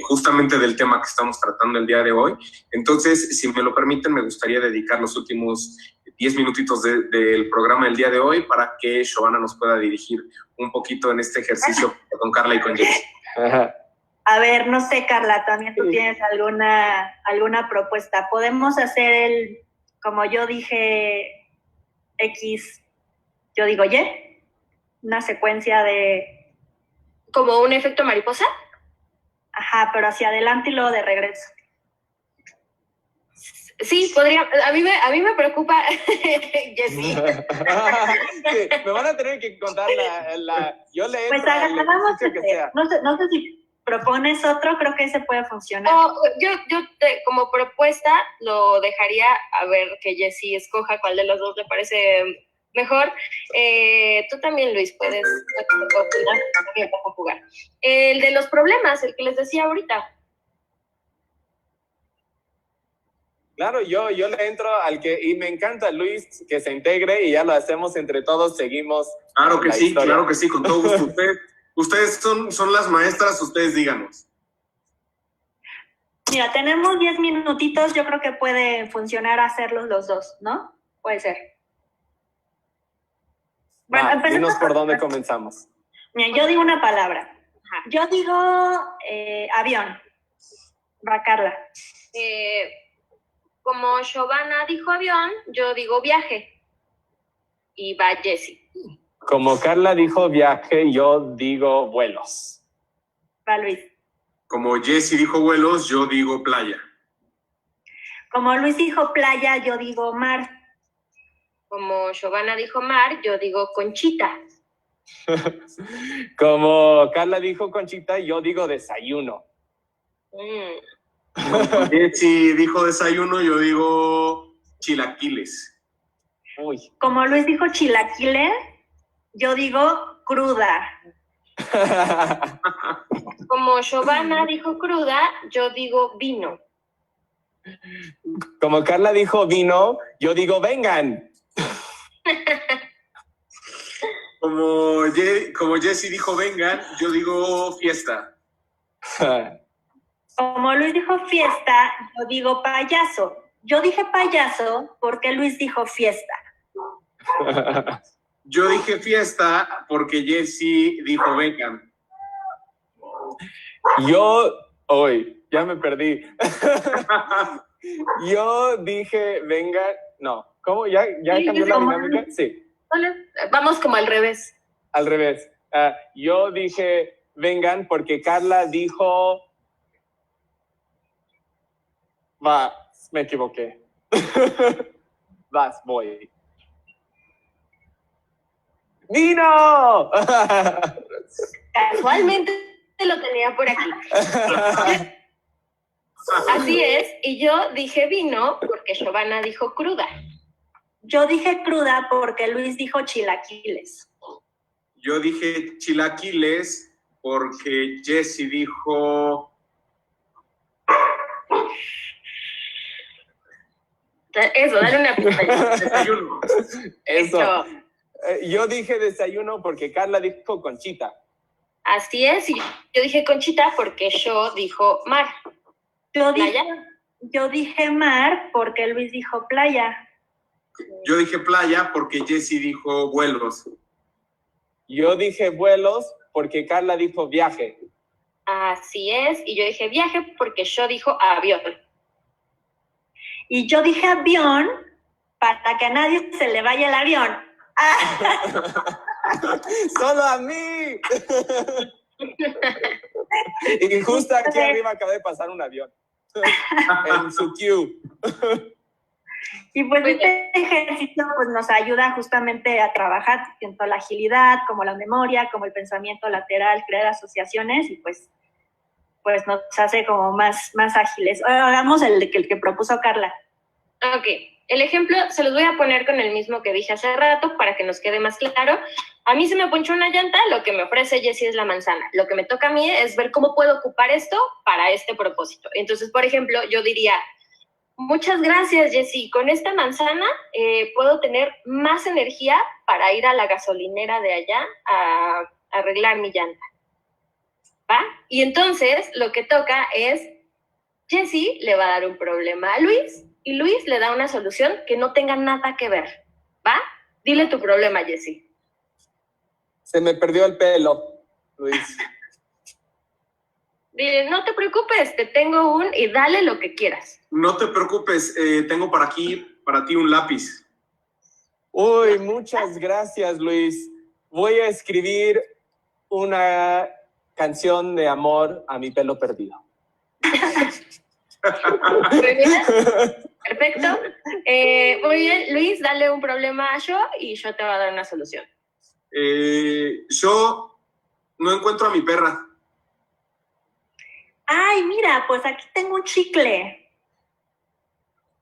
justamente del tema que estamos tratando el día de hoy. Entonces, si me lo permiten, me gustaría dedicar los últimos 10 minutitos del programa del día de hoy para que Giovanna nos pueda dirigir un poquito en este ejercicio con Carla y con Jessy. A ver, no sé, Carla, también tú tienes alguna propuesta. ¿Podemos hacer como yo dije, X, yo digo Y? Una secuencia de... ¿Como un efecto mariposa? Ajá, pero hacia adelante y luego de regreso. Sí, podría. A mí me preocupa, Jessy. Sí, me van a tener que contar yo le entro pues hagamos que sea. No sé si propones otro, creo que ese puede funcionar. Yo como propuesta lo dejaría a ver que Jessy escoja cuál de los dos le parece mejor. Tú también, Luis, puedes opinar, jugar. El de los problemas, el que les decía ahorita. Claro, yo le entro y me encanta, Luis, que se integre y ya lo hacemos entre todos, seguimos. Claro que sí, con todo gusto. Ustedes son las maestras, ustedes díganos. Mira, tenemos 10 minutitos, yo creo que puede funcionar hacerlos los dos, ¿no? Puede ser. Bueno, dinos por dónde comenzamos. Mira, yo digo una palabra. Yo digo avión. Va, Carla. Como Giovanna dijo avión, yo digo viaje. Y va Jessy. Como Carla dijo viaje, yo digo vuelos. Va Luis. Como Jessy dijo vuelos, yo digo playa. Como Luis dijo playa, yo digo mar. Como Giovanna dijo mar, yo digo conchita. Como Carla dijo conchita, yo digo desayuno. Como Jessy dijo desayuno, yo digo chilaquiles. Uy. Como Luis dijo chilaquiles, yo digo cruda. Como Giovanna dijo cruda, yo digo vino. Como Carla dijo vino, yo digo vengan. Como Jessy dijo vengan, yo digo fiesta. Como Luis dijo fiesta, yo digo payaso. Yo dije payaso porque Luis dijo fiesta. Yo dije fiesta porque Jessy dijo vengan. Ya me perdí. Yo dije venga, no. ¿Cómo? ¿Ya Sí, cambió la dinámica? Sí. Vamos como al revés. Al revés. Yo dije vengan porque Carla dijo... me equivoqué. Voy. ¡Vino! Casualmente lo tenía por aquí. Así es, y yo dije vino porque Giovanna dijo cruda. Yo dije cruda porque Luis dijo chilaquiles. Yo dije chilaquiles porque Jessy dijo... Eso, dale una pista. Desayuno. Eso. Yo dije desayuno porque Carla dijo conchita. Así es, y yo dije conchita porque yo dijo mar. Yo dije mar porque Luis dijo playa. Yo dije playa porque Jessy dijo vuelos. Yo dije vuelos porque Carla dijo viaje. Así es, y yo dije viaje porque yo dijo avión. Y yo dije avión para que a nadie se le vaya el avión. ¡Solo a mí! Y justo aquí arriba acaba de pasar un avión. En su queue. Y pues este ejercicio pues, nos ayuda justamente a trabajar tanto la agilidad como la memoria, como el pensamiento lateral, crear asociaciones y pues nos hace como más ágiles. Ahora hagamos el que propuso Carla. Ok, el ejemplo se los voy a poner con el mismo que dije hace rato para que nos quede más claro. A mí se me ponchó una llanta, lo que me ofrece Jessy es la manzana. Lo que me toca a mí es ver cómo puedo ocupar esto para este propósito. Entonces, por ejemplo, yo diría, muchas gracias, Jessy. Con esta manzana puedo tener más energía para ir a la gasolinera de allá a arreglar mi llanta. ¿Va? Y entonces lo que toca es, Jessy le va a dar un problema a Luis y Luis le da una solución que no tenga nada que ver. ¿Va? Dile tu problema, Jessy. Se me perdió el pelo, Luis. Dile, no te preocupes, te tengo y dale lo que quieras. No te preocupes, tengo para ti un lápiz. Uy, muchas gracias, Luis. Voy a escribir una canción de amor a mi pelo perdido. Muy bien, perfecto. Muy bien, Luis, dale un problema a yo y yo te voy a dar una solución. Yo no encuentro a mi perra. Ay, mira, pues aquí tengo un chicle.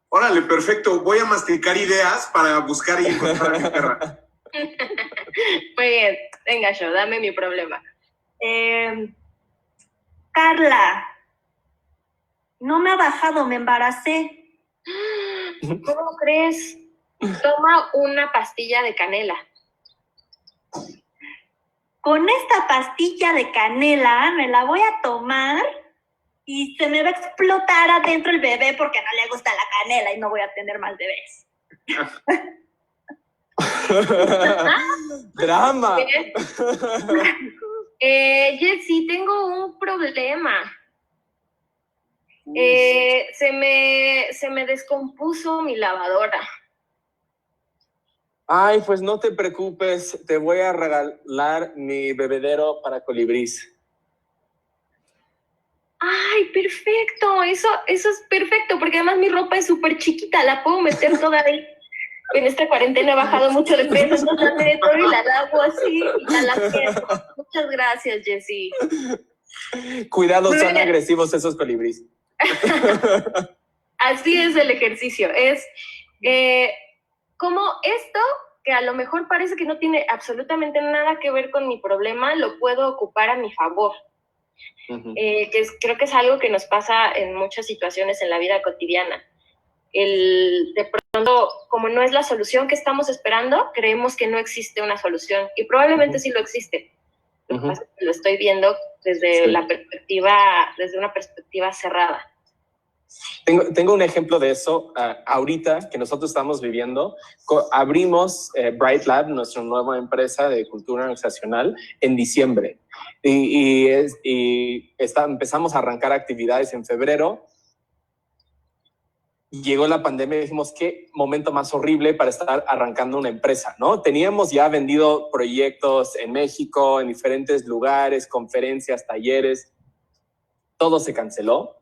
Órale, perfecto. Voy a masticar ideas para buscar y encontrar a mi perra. Muy bien, venga yo, dame mi problema. Carla, no me ha bajado, me embaracé. ¿Cómo crees? Toma una pastilla de canela. Con esta pastilla de canela me la voy a tomar y se me va a explotar adentro el bebé porque no le gusta la canela y no voy a tener más bebés. ¡Drama! Jessy, tengo un problema. Se me descompuso mi lavadora. Ay, pues no te preocupes, te voy a regalar mi bebedero para colibrís. Ay, perfecto, eso es perfecto, porque además mi ropa es súper chiquita, la puedo meter toda ahí. En esta cuarentena he bajado mucho de peso, entonces la meto y la lavo así y ya la pierdo. Muchas gracias, Jessy. Cuidado, son agresivos esos colibrís. Así es el ejercicio, es como esto, que a lo mejor parece que no tiene absolutamente nada que ver con mi problema, lo puedo ocupar a mi favor. Uh-huh. Creo que es algo que nos pasa en muchas situaciones en la vida cotidiana. De pronto, como no es la solución que estamos esperando, creemos que no existe una solución, y probablemente sí lo existe. Uh-huh. Lo estoy viendo desde una perspectiva cerrada. Tengo un ejemplo de eso ahorita que nosotros estamos viviendo. Abrimos Bright Lab, nuestra nueva empresa de cultura organizacional, en diciembre. Empezamos a arrancar actividades en febrero. Llegó la pandemia y dijimos, qué momento más horrible para estar arrancando una empresa, ¿no? Teníamos ya vendido proyectos en México, en diferentes lugares, conferencias, talleres. Todo se canceló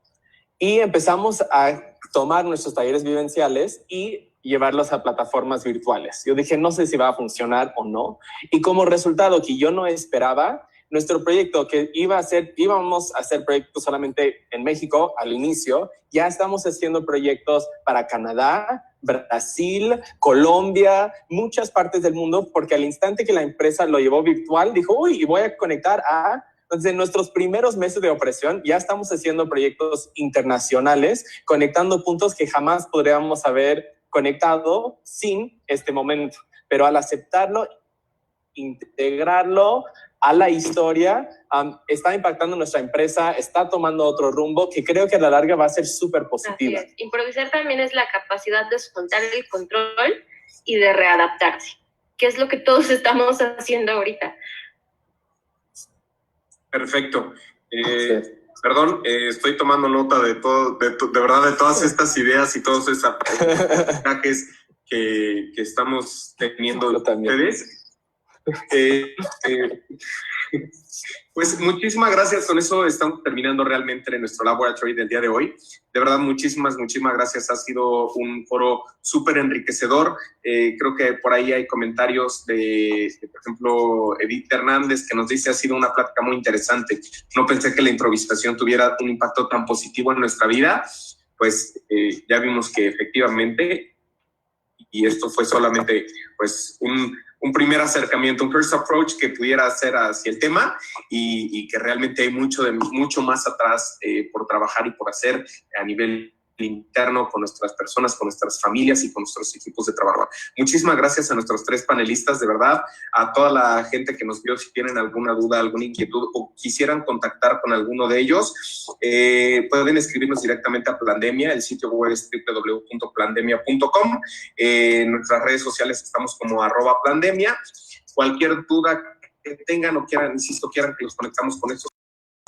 y empezamos a tomar nuestros talleres vivenciales y llevarlos a plataformas virtuales. Yo dije, no sé si va a funcionar o no. Y como resultado que yo no esperaba, nuestro proyecto que íbamos a hacer proyectos solamente en México al inicio, ya estamos haciendo proyectos para Canadá, Brasil, Colombia, muchas partes del mundo, porque al instante que la empresa lo llevó virtual, dijo, uy, y voy a conectar a... Entonces, en nuestros primeros meses de operación ya estamos haciendo proyectos internacionales, conectando puntos que jamás podríamos haber conectado sin este momento. Pero al aceptarlo, integrarlo a la historia, está impactando nuestra empresa, está tomando otro rumbo que creo que a la larga va a ser súper positiva. Así es. Improvisar también es la capacidad de soltar el control y de readaptarse, que es lo que todos estamos haciendo ahorita. Perfecto. Perdón, estoy tomando nota de todo, de verdad, de todas estas ideas y todos esos aprendizajes que estamos teniendo ustedes. Pues muchísimas gracias. Con eso estamos terminando realmente nuestro laboratory del día de hoy. De verdad, muchísimas gracias. Ha sido un foro súper enriquecedor. Creo que por ahí hay comentarios de, por ejemplo, Edith Hernández, que nos dice, ha sido una plática muy interesante. No pensé que la improvisación tuviera un impacto tan positivo en nuestra vida. Pues ya vimos que efectivamente, y esto fue solamente pues un primer acercamiento, un first approach que pudiera hacer hacia el tema y que realmente hay mucho más atrás por trabajar y por hacer a nivel interno con nuestras personas, con nuestras familias y con nuestros equipos de trabajo. Muchísimas gracias a nuestros tres panelistas, de verdad, a toda la gente que nos vio. Si tienen alguna duda, alguna inquietud o quisieran contactar con alguno de ellos, pueden escribirnos directamente a Plandemia. El sitio web es www.plandemia.com. En nuestras redes sociales estamos como @Plandemia. Cualquier duda que tengan o quieran que los conectamos con estos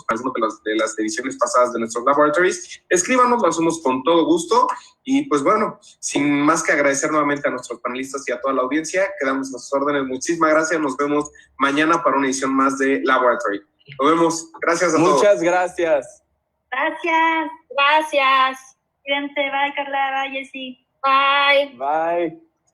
algunas de las ediciones pasadas de nuestros laboratories, escríbanos, lo hacemos con todo gusto. Y pues bueno, sin más que agradecer nuevamente a nuestros panelistas y a toda la audiencia, quedamos a sus órdenes. Muchísimas gracias, nos vemos mañana para una edición más de Laboratory. Nos vemos, gracias a todos. Muchas gracias. Gracias. Gracias. Cuídense, bye Carla, bye Jessy. Bye. Bye.